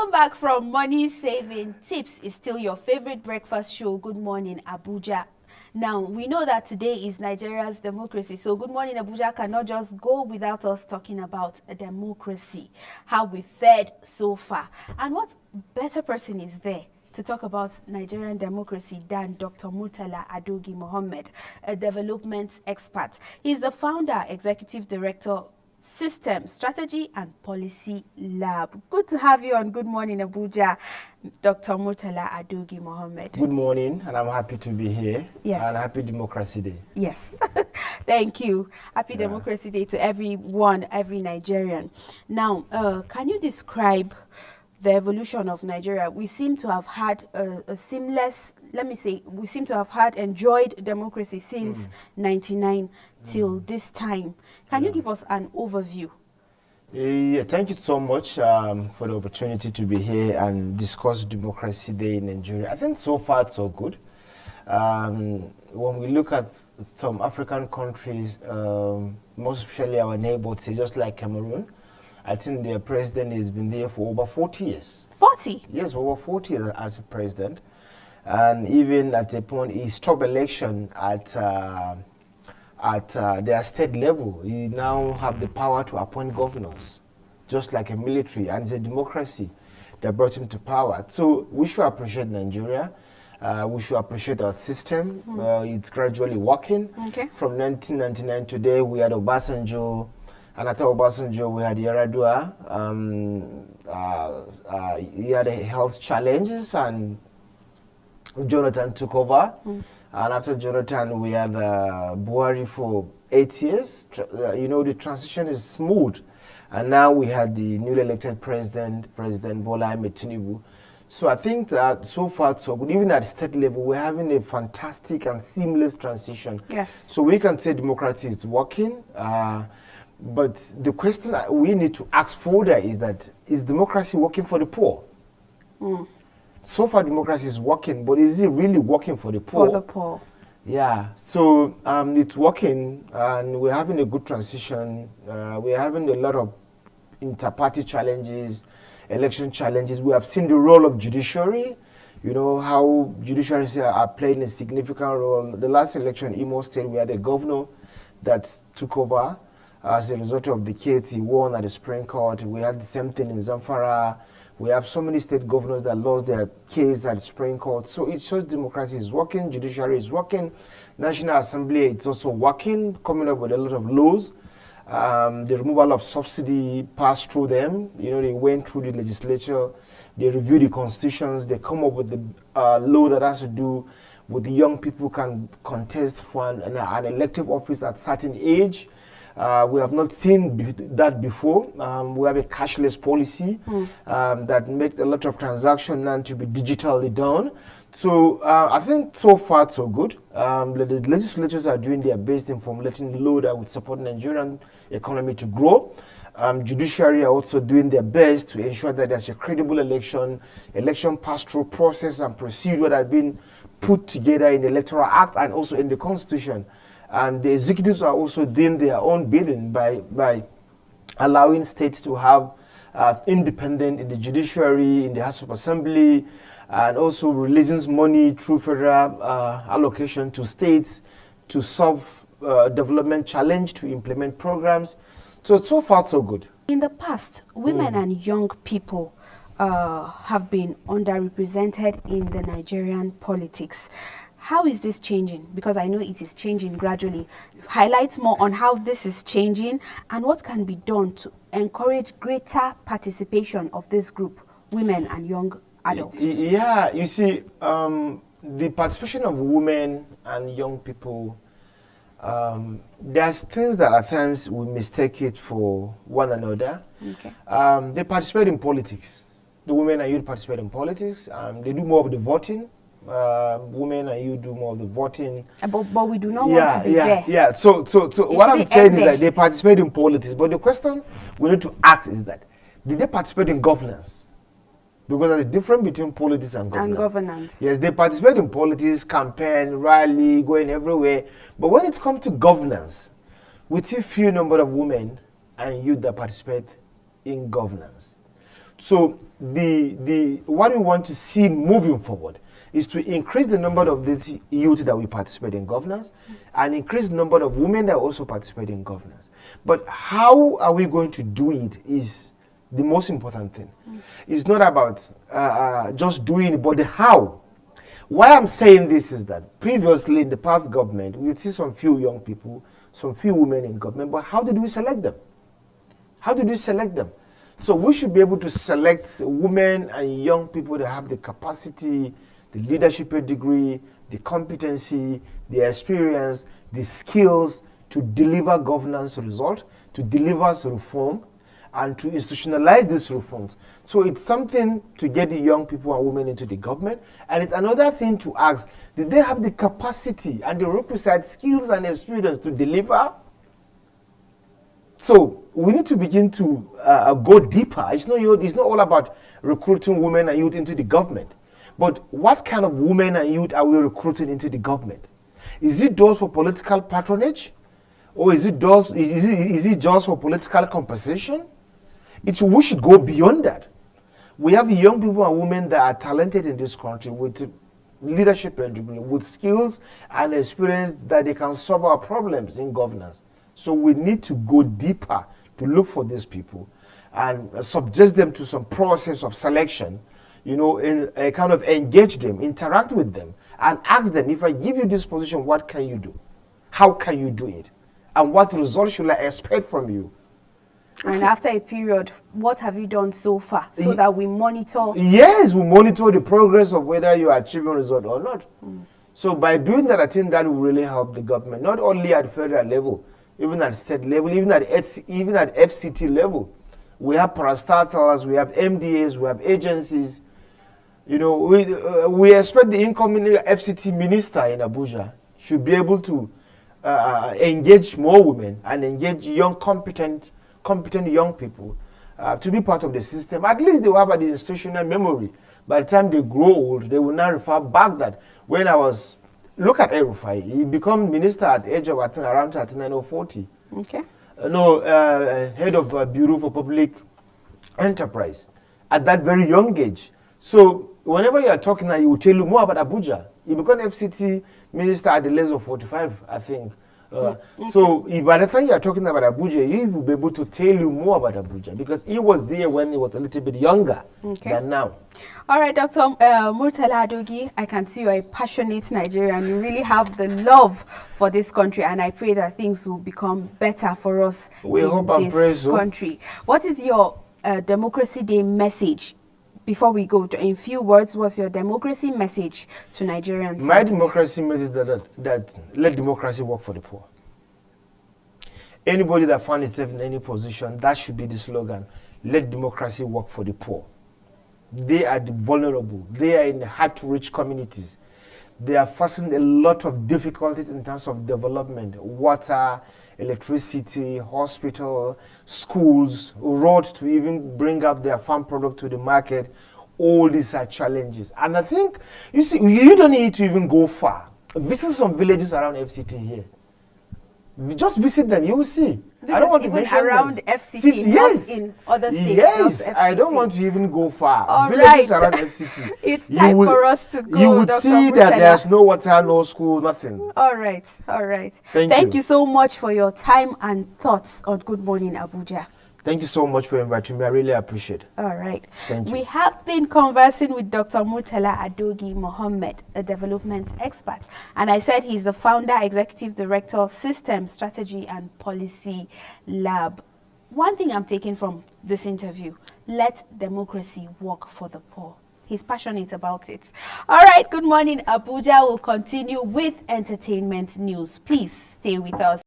Welcome back from Money Saving Tips. Is still your favorite breakfast show, Good Morning Abuja. Now, we know that today is Nigeria's democracy, so Good Morning Abuja cannot just go without us talking about a democracy, how we fared so far. And what better person is there to talk about Nigerian democracy than Dr. Murtala Adogi Mohammed, a development expert. He's the founder, executive director, System, Strategy and Policy Lab. Good to have you on Good Morning Abuja, Dr. Murtala Adogi Mohammed. Good morning, and I'm happy to be here. Yes. And happy Democracy Day. Yes. Thank you. Happy Democracy Day to everyone, every Nigerian. Now, can you describe the evolution of Nigeria? We seem to have had a seamless, we seem to have had enjoyed democracy since 99 till this time. Can you give us an overview? Thank you so much for the opportunity to be here and discuss Democracy Day in Nigeria. I think so far so good. When we look at some African countries, most especially our neighbors, just like Cameroon, I think their president has been there for over 40 years. 40? Yes, over 40 years as a president. And even at a point, he stopped election at their state level. You now have the power to appoint governors, just like a military, and it's a democracy that brought him to power. So we should appreciate Nigeria. We should appreciate our system. It's gradually working. Okay. From 1999 today, we had Obasanjo, and after Obasanjo, we had Yaradua. He had health challenges, and Jonathan took over. And after Jonathan, we had Buhari for 8 years. The transition is smooth. And now we had the newly elected President Bola Ahmed Tinubu. So I think that so far so good. Even at the state level, we're having a fantastic and seamless transition. Yes. So we can say democracy is working. But the question that we need to ask further is that, is democracy working for the poor? So far, democracy is working, but is it really working for the poor? For the poor. Yeah, so it's working, and we're having a good transition. We're having a lot of inter-party challenges, election challenges. We have seen the role of judiciary, how judiciaries are playing a significant role. The last election in Imo State, we had a governor that took over. As a result of the case, he won at the Supreme Court. We had the same thing in Zamfara. We have so many state governors that lost their case at the Supreme Court. So it shows democracy is working, judiciary is working, National Assembly is also working, coming up with a lot of laws. The removal of subsidy passed through them. They went through the legislature, they reviewed the constitutions, they come up with the law that has to do with the young people can contest for an elective office at certain age. We have not seen that before. We have a cashless policy that makes a lot of transactions now to be digitally done. So I think so far so good. The legislatures are doing their best in formulating the law that would support Nigerian economy to grow. Judiciary are also doing their best to ensure that there's a credible election pass-through process and procedure that have been put together in the Electoral Act and also in the Constitution. And the executives are also doing their own bidding by allowing states to have independent in the judiciary, in the House of Assembly, and also releasing money through federal allocation to states to solve development challenge, to implement programs. So far, so good. In the past, women and young people have been underrepresented in the Nigerian politics. How is this changing? Because I know it is changing gradually. Highlight more on how this is changing and what can be done to encourage greater participation of this group, women and young adults. Yeah, you see, the participation of women and young people, there's things that at times we mistake it for one another. Okay. They participate in politics. The women and youth participate in politics. They do more of the voting. Women and you do more of the voting. But we do not want to be there. Yeah. So what I'm saying is that they participate in politics. But the question we need to ask is that, did they participate in governance? Because there's a difference between politics and governance. Yes, they participate in politics, campaign, rally, going everywhere. But when it comes to governance, we see few number of women and youth that participate in governance. So what we want to see moving forward is to increase the number of these youth that we participate in governance and increase the number of women that also participate in governance. But how are we going to do it is the most important thing. It's not about just doing it, but the how. Why I'm saying this is that previously in the past government, we would see some few young people, some few women in government, but how did we select them? How did we select them? So we should be able to select women and young people that have the capacity, the leadership degree, the competency, the experience, the skills to deliver governance result, to deliver reform, and to institutionalize these reforms. So it's something to get the young people and women into the government, and it's another thing to ask, did they have the capacity and the requisite skills and experience to deliver? So we need to begin to go deeper. It's not all about recruiting women and youth into the government, but what kind of women and youth are we recruiting into the government? Is it those for political patronage, or is it just for political compensation? We should go beyond that. We have young people and women that are talented in this country with leadership degree, with skills and experience that they can solve our problems in governance. So we need to go deeper to look for these people and subject them to some process of selection, and kind of engage them, interact with them, and ask them, if I give you this position, what can you do? How can you do it? And what results should I expect from you? And after a period, what have you done so far so that we monitor? Yes, we monitor the progress of whether you are achieving result or not. So by doing that, I think that will really help the government, not only at federal level, even at state level, even at FCT level. We have parastatals, we have MDAs, we have agencies. We expect the incoming FCT minister in Abuja should be able to engage more women and engage young, competent young people to be part of the system. At least they will have the institutional memory. By the time they grow old, they will now refer back that when look at El-Rufai, he became minister at the age of around 39 or 40. Okay. Head of Bureau for Public Enterprise at that very young age. So whenever you are talking, he will tell you more about Abuja. He became FCT minister at the age of 45, I think. So by the time you are talking about Abuja, he will be able to tell you more about Abuja because he was there when he was a little bit younger than now. All right, Dr. Murtala Adogi, I can see you're a passionate Nigerian. You really have the love for this country, and I pray that things will become better for us in this country. What is your Democracy Day message? Before we go, in few words, what's your democracy message to Nigerians? My democracy message is that let democracy work for the poor. Anybody that finds itself in any position, that should be the slogan. Let democracy work for the poor. They are the vulnerable. They are in the hard-to-reach communities. They are facing a lot of difficulties in terms of development, water, electricity, hospital, schools, roads to even bring up their farm product to the market. All these are challenges. And I think, you don't need to even go far. Visit some villages around FCT here. Just visit them, you will see. This is even around FCT, yes. Not in other states, yes. just FCT. I don't want to even go far. All Villages right. around FCT. It's time for us to go, You would Dr. see Murtala. that there's no water, no school, nothing. All right. Thank you so much for your time and thoughts on Good Morning Abuja. Thank you so much for inviting me. I really appreciate it. All right. Thank you. We have been conversing with Dr. Murtala Adogi Mohammed, a development expert. And I said he's the founder, executive director, System, Strategy and Policy Lab. One thing I'm taking from this interview, let democracy work for the poor. He's passionate about it. All right. Good Morning Abuja will continue with entertainment news. Please stay with us.